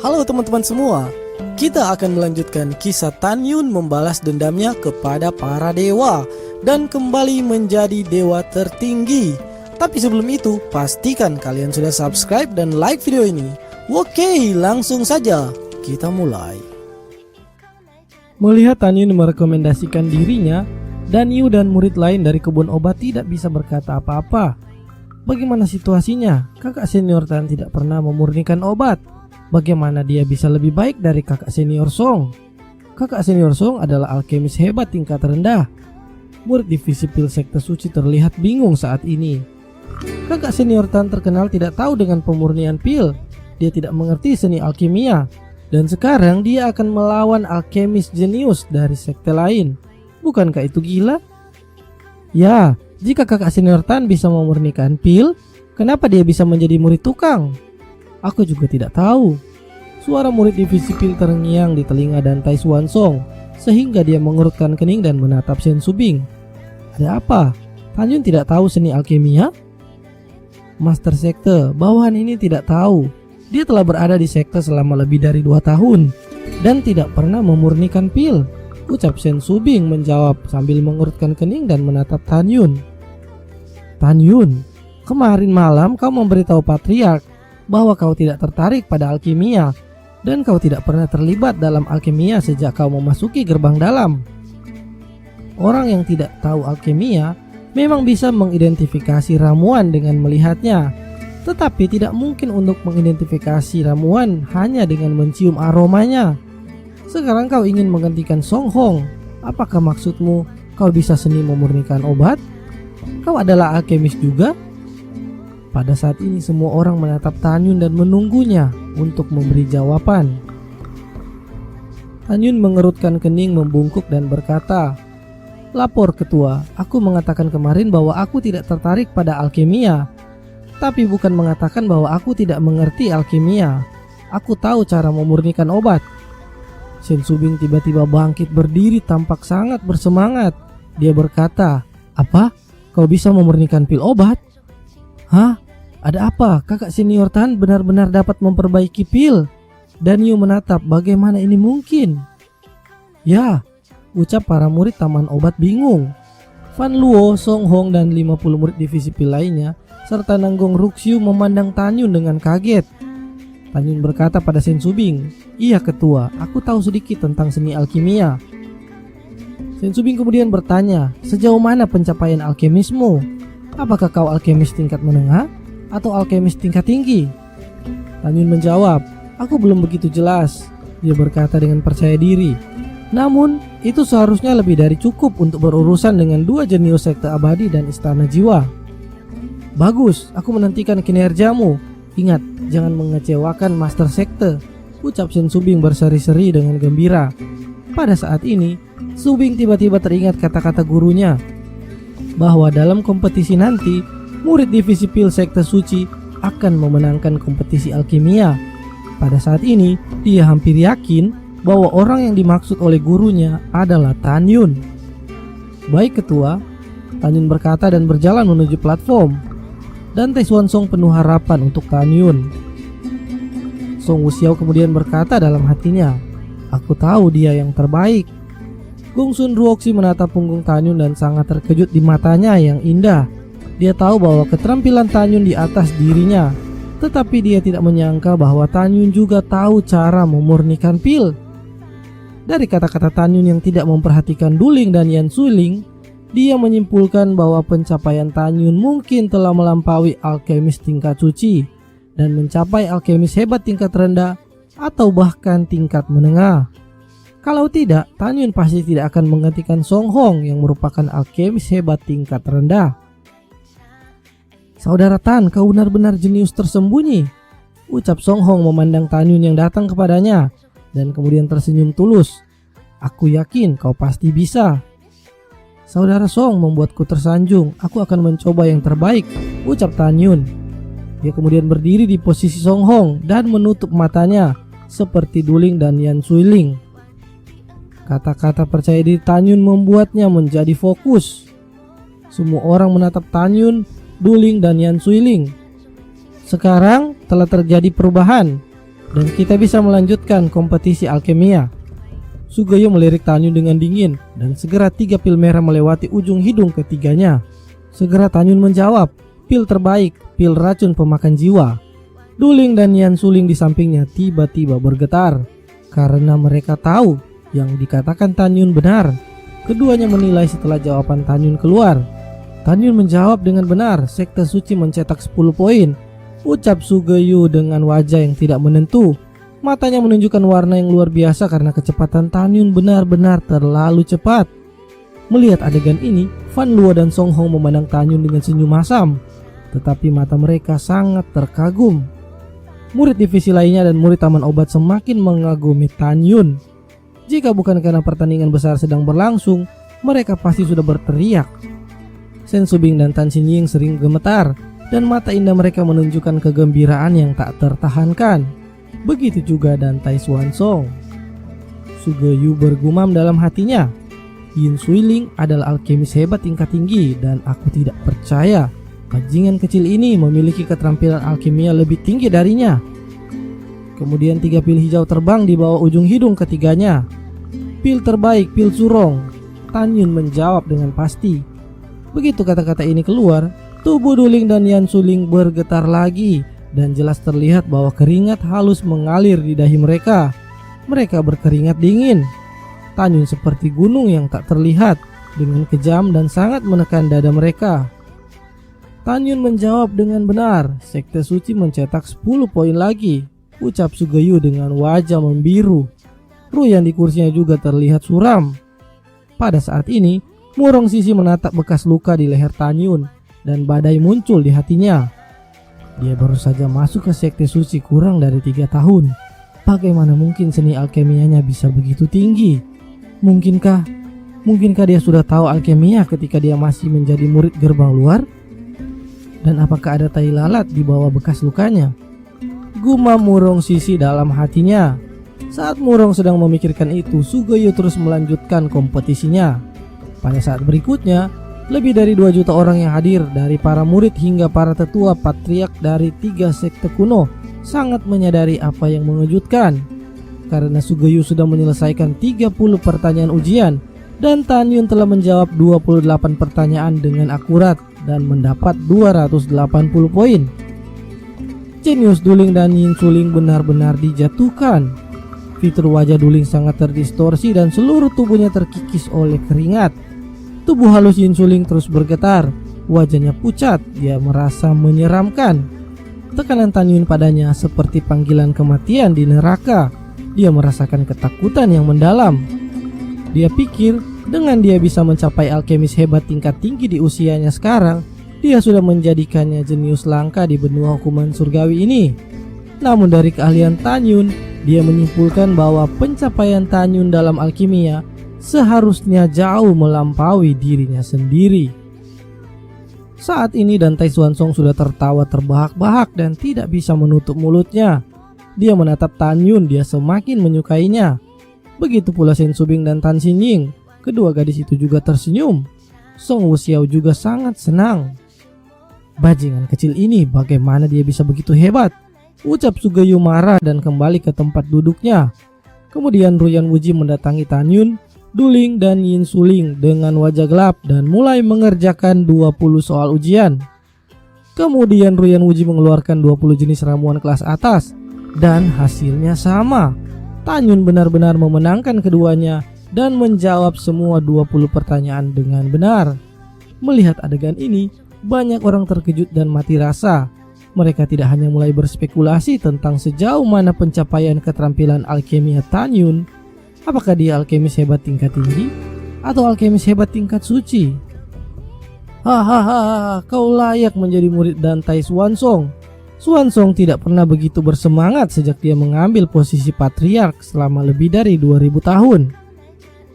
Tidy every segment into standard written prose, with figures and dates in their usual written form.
Halo teman-teman semua, kita akan melanjutkan kisah Tan Yun membalas dendamnya kepada para dewa dan kembali menjadi dewa tertinggi. Tapi sebelum itu, pastikan kalian sudah subscribe dan like video ini. Oke, langsung saja kita mulai. Melihat Tan Yun merekomendasikan dirinya, Dan Yu dan murid lain dari kebun obat tidak bisa berkata apa-apa. Bagaimana situasinya? Kakak senior Tan tidak pernah memurnikan obat. Bagaimana dia bisa lebih baik dari kakak senior Song? Kakak senior Song adalah alkemis hebat tingkat rendah. Murid divisi pil sekte suci terlihat bingung saat ini. Kakak senior Tan terkenal tidak tahu dengan pemurnian pil. Dia tidak mengerti seni alkimia. Dan sekarang dia akan melawan alkemis jenius dari sekte lain. Bukankah itu gila? Ya, jika kakak senior Tan bisa memurnikan pil, kenapa dia bisa menjadi murid tukang? Aku juga tidak tahu. Suara murid divisi pil terngiang di telinga dan Tai Xuan Song, sehingga dia mengerutkan kening dan menatap Shen Subing. Ada apa? Tan Yun tidak tahu seni alkimia? Master sekte, bawahan ini tidak tahu. Dia telah berada di sekte selama lebih dari 2 tahun dan tidak pernah memurnikan pil, ucap Shen Subing menjawab sambil mengerutkan kening dan menatap Tan Yun. Tan Yun, kemarin malam kau memberitahu Patriark bahwa kau tidak tertarik pada alkimia dan kau tidak pernah terlibat dalam alkimia sejak kau memasuki gerbang dalam. Orang yang tidak tahu alkimia memang bisa mengidentifikasi ramuan dengan melihatnya, tetapi tidak mungkin untuk mengidentifikasi ramuan hanya dengan mencium aromanya. Sekarang kau ingin menggantikan Song Hong. Apakah maksudmu kau bisa seni memurnikan obat? Kau adalah alkemis juga? Pada saat ini semua orang menatap Tan Yun dan menunggunya untuk memberi jawaban. Tan Yun mengerutkan kening, membungkuk dan berkata, "Lapor ketua, aku mengatakan kemarin bahwa aku tidak tertarik pada alkimia, tapi bukan mengatakan bahwa aku tidak mengerti alkimia. Aku tahu cara memurnikan obat." Shen Subing tiba-tiba bangkit berdiri tampak sangat bersemangat. Dia berkata, "Apa? Kau bisa memurnikan pil obat?" "Hah? Ada apa? Kakak senior Tan benar-benar dapat memperbaiki pil?" Dan Yu menatap, bagaimana ini mungkin? "Ya," ucap para murid taman obat bingung. Fan Luo, Song Hong dan 50 murid divisi pil lainnya serta Nanggong Ruxiu memandang Tan Yun dengan kaget. Tan Yun berkata pada Shen Subing, "Iya ketua, aku tahu sedikit tentang seni alkimia." Shen Subing kemudian bertanya, "Sejauh mana pencapaian alkemismu? Apakah kau alkemis tingkat menengah atau alkemis tingkat tinggi?" Tan Yun menjawab, "Aku belum begitu jelas." Dia berkata dengan percaya diri, "Namun itu seharusnya lebih dari cukup untuk berurusan dengan 2 jenius sekte abadi dan istana jiwa." "Bagus, aku menantikan kinerjamu. Ingat, jangan mengecewakan master sekte," ucap Shen Subing berseri-seri dengan gembira. Pada saat ini, Subing tiba-tiba teringat kata-kata gurunya bahwa dalam kompetisi nanti, murid divisi pil sekte suci akan memenangkan kompetisi alkimia. Pada saat ini, dia hampir yakin bahwa orang yang dimaksud oleh gurunya adalah Tan Yun. "Baik ketua," Tan Yun berkata dan berjalan menuju platform. Dan Tai Xuan Song penuh harapan untuk Tan Yun. Song Wuxiao kemudian berkata dalam hatinya, "Aku tahu dia yang terbaik." Gong Sun Ruoxi menatap punggung Tan Yun dan sangat terkejut di matanya yang indah. Dia tahu bahwa keterampilan Tan Yun di atas dirinya, tetapi dia tidak menyangka bahwa Tan Yun juga tahu cara memurnikan pil. Dari kata-kata Tan Yun yang tidak memperhatikan Duling dan Yan Suiling, dia menyimpulkan bahwa pencapaian Tan Yun mungkin telah melampaui alkemis tingkat suci dan mencapai alkemis hebat tingkat rendah atau bahkan tingkat menengah. Kalau tidak, Tan Yun pasti tidak akan menggantikan Song Hong yang merupakan alkemis hebat tingkat rendah. "Saudara Tan, kau benar-benar jenius tersembunyi," ucap Song Hong memandang Tan Yun yang datang kepadanya dan kemudian tersenyum tulus. "Aku yakin kau pasti bisa." "Saudara Song membuatku tersanjung. Aku akan mencoba yang terbaik," ucap Tan Yun. Dia kemudian berdiri di posisi Song Hong dan menutup matanya seperti Duling dan Yan Suiling. Kata-kata percaya diri Tan Yun membuatnya menjadi fokus. Semua orang menatap Tan Yun, Duling dan Yan Suiling. Sekarang telah terjadi perubahan. dan kita bisa melanjutkan kompetisi alkemia. Sugeo melirik Tanyun dengan dingin dan segera 3 pil merah melewati ujung hidung ketiganya. Segera Tanyun menjawab, "Pil terbaik, pil racun pemakan jiwa." Duling dan Yan Suling di sampingnya tiba-tiba bergetar karena mereka tahu yang dikatakan Tanyun benar. Keduanya menilai setelah jawaban Tanyun keluar. Tanyun menjawab dengan benar, sekte suci mencetak 10 poin. Ucap Sugeo dengan wajah yang tidak menentu. Matanya menunjukkan warna yang luar biasa karena kecepatan Tanyun benar-benar terlalu cepat. Melihat adegan ini, Fan Luo dan Song Hong memandang Tanyun dengan senyum masam. Tetapi mata mereka sangat terkagum. Murid divisi lainnya dan murid taman obat semakin mengagumi Tanyun. Jika bukan karena pertandingan besar sedang berlangsung, mereka pasti sudah berteriak. Sen Subing dan Tan Xinying sering gemetar, dan mata indah mereka menunjukkan kegembiraan yang tak tertahankan. Begitu juga dan Tai Xuanzong. Sugeo bergumam dalam hatinya, Yin Suiling adalah alkemis hebat tingkat tinggi dan aku tidak percaya bajingan kecil ini memiliki keterampilan alkimia lebih tinggi darinya. Kemudian 3 pil hijau terbang di bawah ujung hidung ketiganya. "Pil terbaik, pil surong," Tanyun menjawab dengan pasti. Begitu kata-kata ini keluar, tubuh Duling dan Yan Suling bergetar lagi dan jelas terlihat bahwa keringat halus mengalir di dahi mereka. Mereka berkeringat dingin. Tanyun seperti gunung yang tak terlihat dengan kejam dan sangat menekan dada mereka. Tanyun menjawab dengan benar, sekte suci mencetak 10 poin lagi. Ucap Sugeo dengan wajah membiru. Ruyan di kursinya juga terlihat suram. Pada saat ini, Murong Sisi menatap bekas luka di leher Tanyun dan badai muncul di hatinya. Dia baru saja masuk ke sekte suci kurang dari 3 tahun. Bagaimana mungkin seni alkemianya bisa begitu tinggi? Mungkinkah dia sudah tahu alkemia ketika dia masih menjadi murid gerbang luar? Dan apakah ada tai lalat di bawah bekas lukanya? Gumam Murong Sisi dalam hatinya. Saat Murong sedang memikirkan itu, Sugeo terus melanjutkan kompetisinya. Pada saat berikutnya, lebih dari 2 juta orang yang hadir dari para murid hingga para tetua patriark dari 3 sekte kuno sangat menyadari apa yang mengejutkan. Karena Sugeo sudah menyelesaikan 30 pertanyaan ujian dan Tanyun telah menjawab 28 pertanyaan dengan akurat dan mendapat 280 poin. Jenius Duling dan Yin Suling benar-benar dijatuhkan. Fitur wajah Duling sangat terdistorsi dan seluruh tubuhnya terkikis oleh keringat. Tubuh halus Yin Suling terus bergetar. Wajahnya pucat, dia merasa menyeramkan. Tekanan Tanyun padanya seperti panggilan kematian di neraka. Dia merasakan ketakutan yang mendalam. Dia pikir dengan dia bisa mencapai alkemis hebat tingkat tinggi di usianya sekarang, dia sudah menjadikannya jenius langka di benua hukuman surgawi ini. Namun dari keahlian Tanyun, dia menyimpulkan bahwa pencapaian Tanyun dalam alkimia seharusnya jauh melampaui dirinya sendiri. Saat ini dan Tai Xuanzong sudah tertawa terbahak-bahak dan tidak bisa menutup mulutnya. Dia menatap Tanyun, dia semakin menyukainya. Begitu pula Sen Subing dan Tan Xinying. Kedua gadis itu juga tersenyum. Song Wuxiao juga sangat senang. Bajingan kecil ini, bagaimana dia bisa begitu hebat? Ucap Sugeo marah dan kembali ke tempat duduknya. Kemudian Ruyan Wuji mendatangi Tanyun, Duling dan Yin Suling dengan wajah gelap dan mulai mengerjakan 20 soal ujian. Kemudian Ruyan Wuji mengeluarkan 20 jenis ramuan kelas atas dan hasilnya sama. Tanyun benar-benar memenangkan keduanya dan menjawab semua 20 pertanyaan dengan benar. Melihat adegan ini, banyak orang terkejut dan mati rasa. Mereka tidak hanya mulai berspekulasi tentang sejauh mana pencapaian keterampilan alkemia Tanyun. Apakah dia alkemis hebat tingkat tinggi atau alkemis hebat tingkat suci? Hahaha, kau layak menjadi murid dan Tai Xuanzong. Xuanzong tidak pernah begitu bersemangat sejak dia mengambil posisi patriark selama lebih dari 2000 tahun.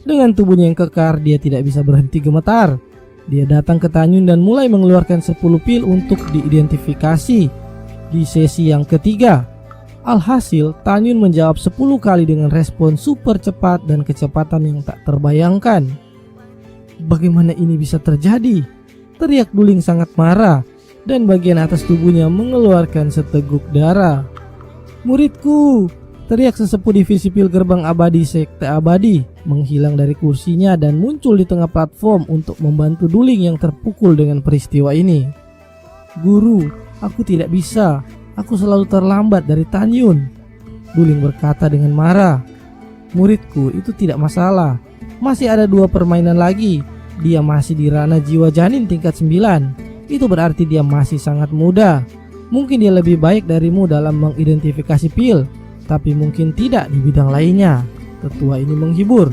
Dengan tubuhnya yang kekar, dia tidak bisa berhenti gemetar. Dia datang ke Tanyun dan mulai mengeluarkan 10 pil untuk diidentifikasi di sesi yang ketiga. Alhasil, Tanyun menjawab 10 kali dengan respon super cepat dan kecepatan yang tak terbayangkan. Bagaimana ini bisa terjadi? Teriak Duling sangat marah dan bagian atas tubuhnya mengeluarkan seteguk darah. Muridku! Teriak sesepuh divisi pil gerbang abadi sekte abadi, menghilang dari kursinya dan muncul di tengah platform untuk membantu Duling yang terpukul dengan peristiwa ini. Guru, aku tidak bisa. Aku selalu terlambat dari Tanyun. Duling berkata dengan marah. Muridku, itu tidak masalah. Masih ada 2 permainan lagi. Dia masih di ranah jiwa janin tingkat 9. Itu berarti dia masih sangat muda. Mungkin dia lebih baik darimu dalam mengidentifikasi pil, tapi mungkin tidak di bidang lainnya. Tetua ini menghibur.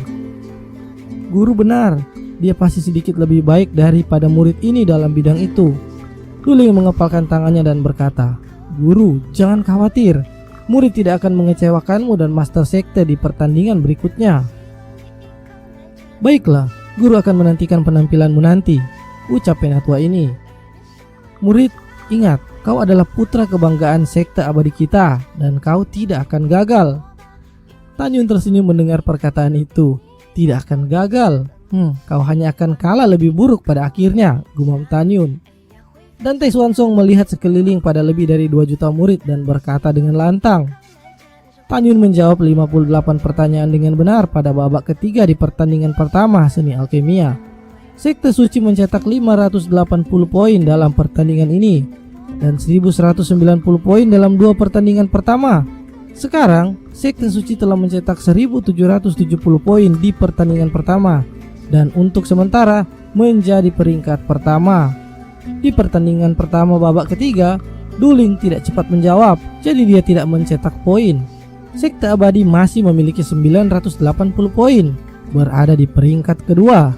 Guru benar, dia pasti sedikit lebih baik daripada murid ini dalam bidang itu. Duling mengepalkan tangannya dan berkata, Guru, jangan khawatir. Murid tidak akan mengecewakanmu dan master sekte di pertandingan berikutnya. Baiklah, guru akan menantikan penampilanmu nanti, ucap penatua ini. Murid, ingat, kau adalah putra kebanggaan sekte abadi kita dan kau tidak akan gagal. Tanyun tersenyum mendengar perkataan itu. Tidak akan gagal. Kau hanya akan kalah lebih buruk pada akhirnya, gumam Tanyun. Dante Swansong melihat sekeliling pada lebih dari 2 juta murid dan berkata dengan lantang. Tanyun menjawab 58 pertanyaan dengan benar pada babak ketiga di pertandingan pertama seni alkemia. Sekte Suci mencetak 580 poin dalam pertandingan ini dan 1190 poin dalam 2 pertandingan pertama. Sekarang, Sekte Suci telah mencetak 1770 poin di pertandingan pertama dan untuk sementara menjadi peringkat pertama. Di pertandingan pertama babak ketiga, Duling tidak cepat menjawab, jadi dia tidak mencetak poin. Sekte abadi masih memiliki 980 poin, berada di peringkat kedua.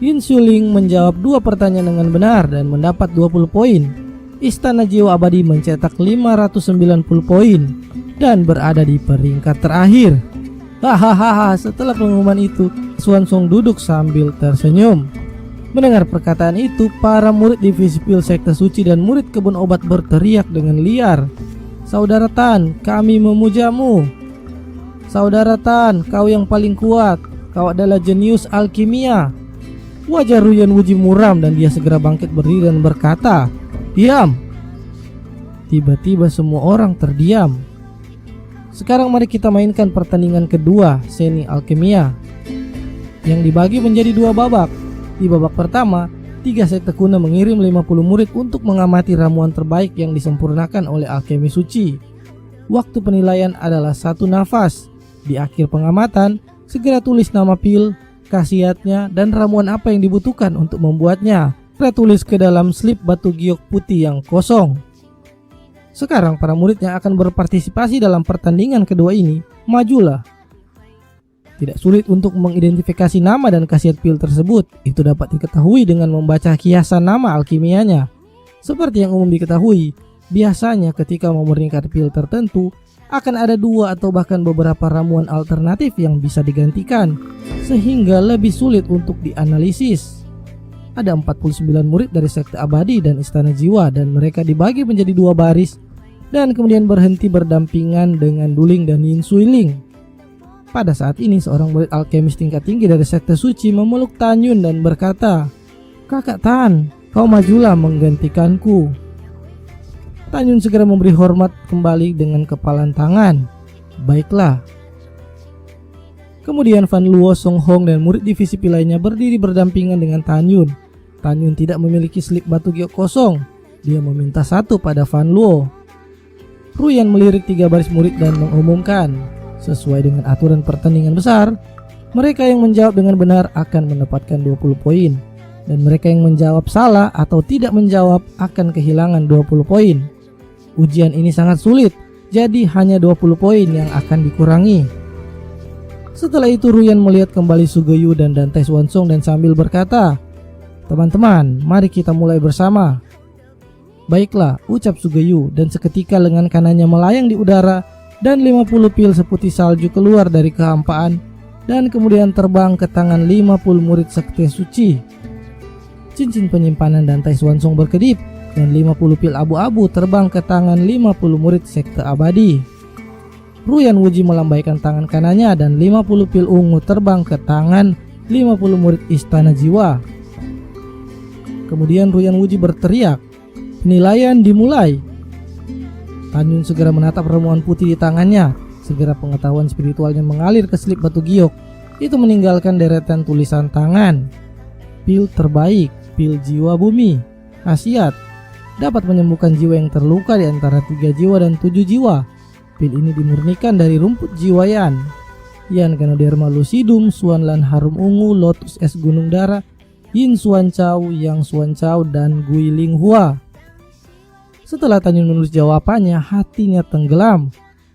Yin Xuling menjawab 2 pertanyaan dengan benar dan mendapat 20 poin. Istana Jiwa Abadi mencetak 590 poin dan berada di peringkat terakhir. Hahaha, setelah pengumuman itu, Swansong duduk sambil tersenyum. Mendengar perkataan itu, para murid divisi pil sekte suci dan murid kebun obat berteriak dengan liar. Saudara Tan, kami memujamu. Saudara Tan, kau yang paling kuat. Kau adalah jenius alkimia. Wajah Ruyan Wuji muram dan dia segera bangkit berdiri dan berkata, Diam. Tiba-tiba semua orang terdiam. Sekarang mari kita mainkan pertandingan kedua seni alkimia yang dibagi menjadi 2 babak. Di babak pertama, 3 sekte kuno mengirim 50 murid untuk mengamati ramuan terbaik yang disempurnakan oleh alkemi suci. Waktu penilaian adalah 1 nafas. Di akhir pengamatan, segera tulis nama pil, khasiatnya, dan ramuan apa yang dibutuhkan untuk membuatnya. Segera tulis ke dalam slip batu giok putih yang kosong. Sekarang para murid yang akan berpartisipasi dalam pertandingan kedua ini, majulah. Tidak sulit untuk mengidentifikasi nama dan khasiat pil tersebut. Itu dapat diketahui dengan membaca kiasan nama alkimianya. Seperti yang umum diketahui, biasanya ketika memurnikan pil tertentu, akan ada 2 atau bahkan beberapa ramuan alternatif yang bisa digantikan, sehingga lebih sulit untuk dianalisis. Ada 49 murid dari sekte abadi dan istana jiwa dan mereka dibagi menjadi 2 baris dan kemudian berhenti berdampingan dengan Duling dan Yin Xuling. Pada saat ini seorang murid alkemis tingkat tinggi dari sekte suci memeluk Tanyun dan berkata, Kakak Tan, kau majulah menggantikanku. Tanyun segera memberi hormat kembali dengan kepalan tangan. Baiklah. Kemudian Fan Luo, Song Hong dan murid divisi pil lainnya berdiri berdampingan dengan Tanyun. Tanyun tidak memiliki slip batu giok kosong. Dia meminta 1 pada Fan Luo. Ruyan melirik 3 baris murid dan mengumumkan, sesuai dengan aturan pertandingan besar, mereka yang menjawab dengan benar akan mendapatkan 20 poin dan mereka yang menjawab salah atau tidak menjawab akan kehilangan 20 poin. Ujian ini sangat sulit, jadi hanya 20 poin yang akan dikurangi. Setelah itu Ruyan melihat kembali Sugeyu dan Dante Swansong dan sambil berkata, Teman-teman, mari kita mulai bersama. Baiklah, ucap Sugeyu dan seketika lengan kanannya melayang di udara dan 50 pil seputih salju keluar dari kehampaan dan kemudian terbang ke tangan 50 murid sekte suci. Cincin penyimpanan Dante Swansong berkedip dan 50 pil abu-abu terbang ke tangan 50 murid sekte abadi. Ruyan Wuji melambaikan tangan kanannya dan 50 pil ungu terbang ke tangan 50 murid istana jiwa. Kemudian Ruyan Wuji berteriak, penilaian dimulai. Tan Yun segera menatap ramuan putih di tangannya. Segera pengetahuan spiritualnya mengalir ke selip batu giok. Itu meninggalkan deretan tulisan tangan. Pil terbaik, pil jiwa bumi. Khasiat, dapat menyembuhkan jiwa yang terluka di antara 3 jiwa dan 7 jiwa. Pil ini dimurnikan dari rumput jiwa Yan. Yan Ganoderma lucidum, Suan Lan harum ungu, lotus es gunung dara, Yin Suan Chow, Yang Suan Chow, dan Gui Ling Hua. Setelah Tan Yun menulis jawabannya, hatinya tenggelam.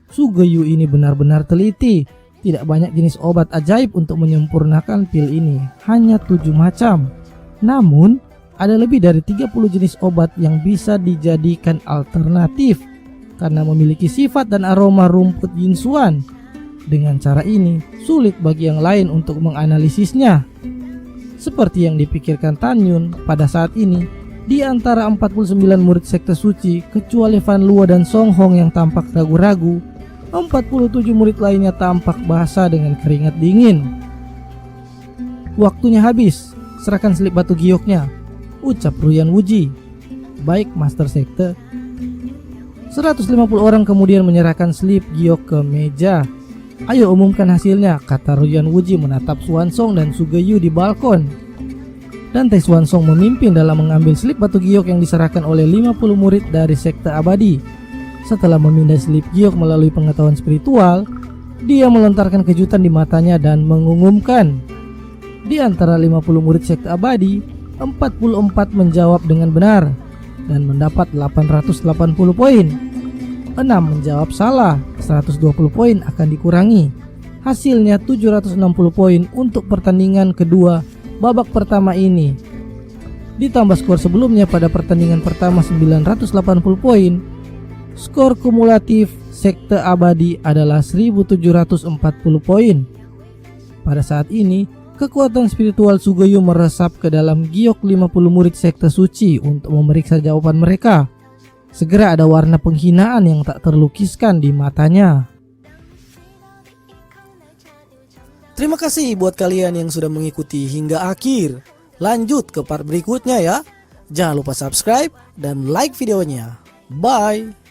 Sugeyu ini benar-benar teliti. Tidak banyak jenis obat ajaib untuk menyempurnakan pil ini, hanya 7 macam. Namun, ada lebih dari 30 jenis obat yang bisa dijadikan alternatif karena memiliki sifat dan aroma rumput Yin Suan. Dengan cara ini, sulit bagi yang lain untuk menganalisisnya. Seperti yang dipikirkan Tan Yun, pada saat ini, di antara 49 murid sekte suci, kecuali Fan Luo dan Song Hong yang tampak ragu-ragu, 47 murid lainnya tampak basah dengan keringat dingin. Waktunya habis, serahkan selip batu gioknya, ucap Ruyan Wuji. Baik, Master Sekte. 150 orang kemudian menyerahkan selip giok ke meja. Ayo umumkan hasilnya, kata Ruyan Wuji menatap Swansong dan Sugeyu di balkon. Dan Tai Swansong memimpin dalam mengambil selip batu giok yang diserahkan oleh 50 murid dari sekte abadi. Setelah memindai selip giok melalui pengetahuan spiritual, dia melontarkan kejutan di matanya dan mengumumkan. Di antara 50 murid sekte abadi, 44 menjawab dengan benar dan mendapat 880 poin. 6 menjawab salah, 120 poin akan dikurangi. Hasilnya 760 poin untuk pertandingan kedua babak pertama ini. Ditambah skor sebelumnya pada pertandingan pertama 980 poin, skor kumulatif sekte abadi adalah 1740 poin. Pada saat ini, kekuatan spiritual Sugeyu meresap ke dalam giok 50 murid sekte suci untuk memeriksa jawaban mereka. Segera ada warna penghinaan yang tak terlukiskan di matanya. Terima kasih buat kalian yang sudah mengikuti hingga akhir. Lanjut ke part berikutnya ya. Jangan lupa subscribe dan like videonya. Bye.